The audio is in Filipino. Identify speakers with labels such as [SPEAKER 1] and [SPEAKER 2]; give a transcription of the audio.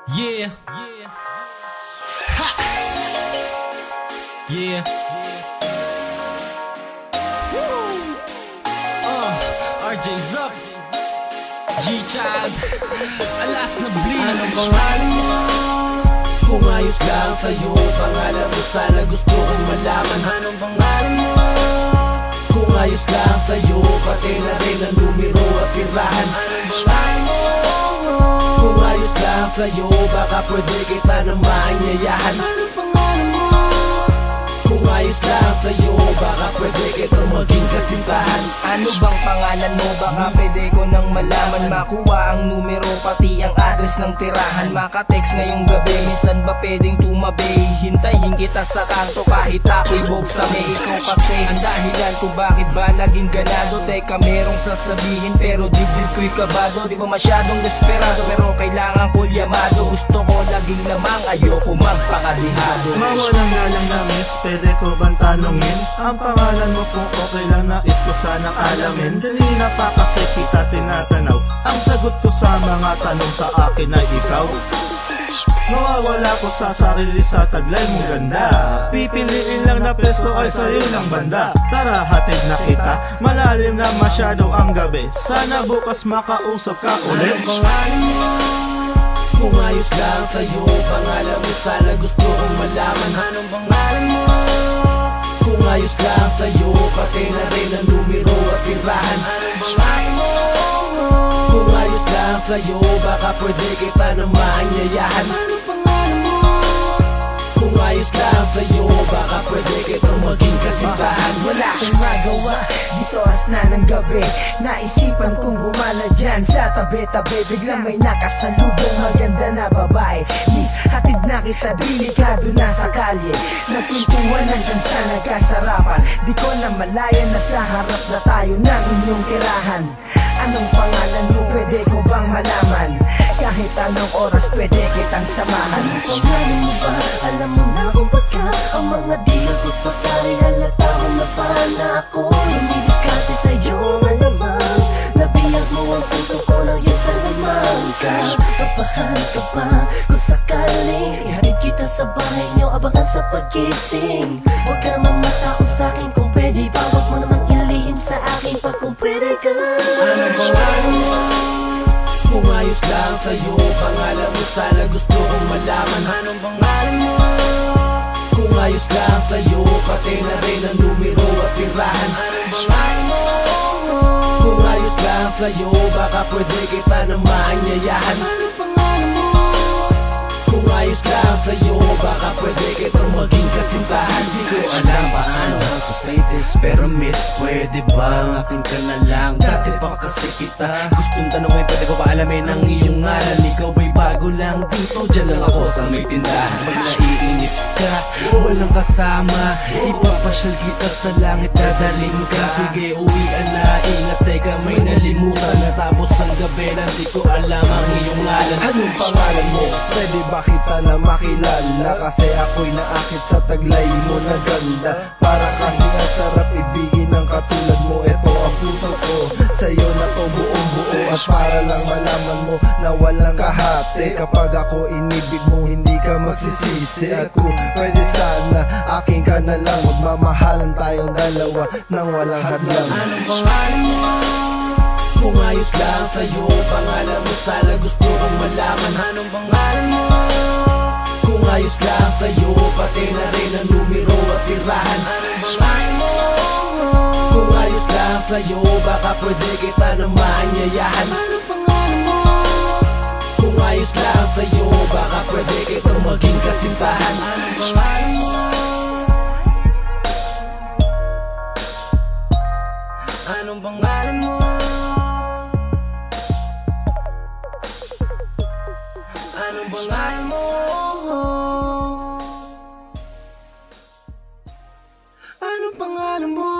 [SPEAKER 1] Yeah. Yeah. RJ's up. G-Child. Alas na bleed.
[SPEAKER 2] Anong pangalan mo? Kung ayos lang sa'yo, pangalan mo sana gusto kong malaman. Anong pangalan mo? Kung ayos lang sa'yo, pati na rin ang numero at tirahan. Anong pangalan mo? Kung ayos lang sa'yo, baka pwede kita naman yayahan. Anong pangalan mo? Kung ayos lang sa'yo, baka pwede kitang maging kasintahan.
[SPEAKER 3] Ano bang pangalan mo? Baka pwede ko nang malaman. Makuha ang numero pati ang address ng tirahan. Maka-text ngayong gabi, minsan ba pwedeng tumabi? Hintayin kita sa kanto kahit ako'y buksabi. Ikaw kasi ang dahilan kung bakit ba laging ganado. Teka merong sasabihin pero dibdib ko'y kabado. Di ba masyadong desperado pero kailangan ko yamado. Gusto ko laging lamang, ayoko magpakadihado.
[SPEAKER 4] Mawalang galang na miss, pwede ko bang tanongin? Ang pangalan mo kung okay lang, nais ko sanang alamin. Kanina pa kasi kita tinatanaw, ang sagot ko sa mga tanong sa akin ay ikaw. Nawawala ko sa sarili sa taglay mong ganda. Pipiliin lang na pesto ay sa'yo ng banda. Tara hatid na kita, malalim na masyado ang gabi. Sana bukas makausap ka ulit.
[SPEAKER 2] Anong pangalan mo? Kung ayos lang sa'yo, pangalan mo sana gusto kong malaman. Anong pangalan mo? Kung ayos lang sa'yo, pati na rin ang numero at tirahan. Anong pangalan mo? Kung ayos lang sa'yo, baka pwede kita naman yayahan. Anong pangalan mo? Kung ayos lang sa'yo, baka pwede kitang maging kasintahan.
[SPEAKER 3] Wala akong magawa, di oras na ng gabi. Naisipan kong gumala dyan sa tabi-tabi. Biglang may nakasalubong maganda na babae. Miss, hatid na kita, delikado na sa kalye. Nagpuntuan hanggang sa nagkasarapan. Di ko na malaya na sa harap na tayo ng inyong tirahan. Anong pangalan mo, pwede ko bang malaman? Kahit anong oras pwede kitang samahan.
[SPEAKER 5] Pangalan mo ba? Alam mo na kung ba't ka ang mga di ako't pasari. Halata ko na pa na ako hindi diskarte sa'yo nga naman. Nabiyag mo ang puso ko na yun sa laman ka. Kapahan ka pa kung sakaling ihatid kita sa bahay niyo, abangan sa pagkising. Huwag ka mamatakot sa'kin kung pwede ba. Huwag mo namang ilihim sa akin pag kung pwede ka.
[SPEAKER 2] Anong pangalan mo? Kung ayos lang sa'yo, pangalan mo sana gusto kong malaman. Anong pangalan mo? Kung ayos lang sa'yo, pati na rin ang numero at tirahan. Anong pangalan mo? Kung ayos lang sa'yo, baka pwede kita naman yayahan. Anong pangalan mo? Kung ayos lang sa'yo, baka pwede kitang maging kasintahan. Di ko alam paano to say this, pero miss, pwede ba akin ka na lang? Dati pa kasi kita gustong tanongin, pwede ko ba alamin ang iyong ngalan? Ikaw ba'y bago lang dito? Diyan lang ako sa may tindahan. Pag naiinis ka, walang kasama, ipapasyal kita sa langit, dadaling ka. Sige, uwian na, ingat, teka may nalimutan. Natapos ang gabi, hindi ko alam ang iyong ngalan.
[SPEAKER 4] Anong pangalan mo? Pwede ba kita na makilala? Kasi ako'y naakit sa taglay mo na ganda. Para kasi ang sarap ibigin ng katulad mo. Ito ang puso ko, sa'yo na to buong buo. At para lang malaman mo na walang kahati. Kapag ako inibig mo, hindi ka magsisisi. At kung pwede sana, akin ka na lang. Magmamahalan tayong dalawa nang walang hadlang.
[SPEAKER 2] Anong pangalan mo? Kung ayos lang sa'yo, pangalan mo sana gusto kong malaman. Anong pangalan mo? Kung ayos lang sa'yo, pati na rin ang numero at tirahan. Anong pangalan mo? Kung ayos lang sa'yo, baka pwede kita naman yayahan. Anong pangalan mo? Kung ayos lang sa'yo, baka pwede kitang maging kasintahan. Anong pangalan mo? Anong pangalan mo? Anong pangalan mo? Anong pangalan mo?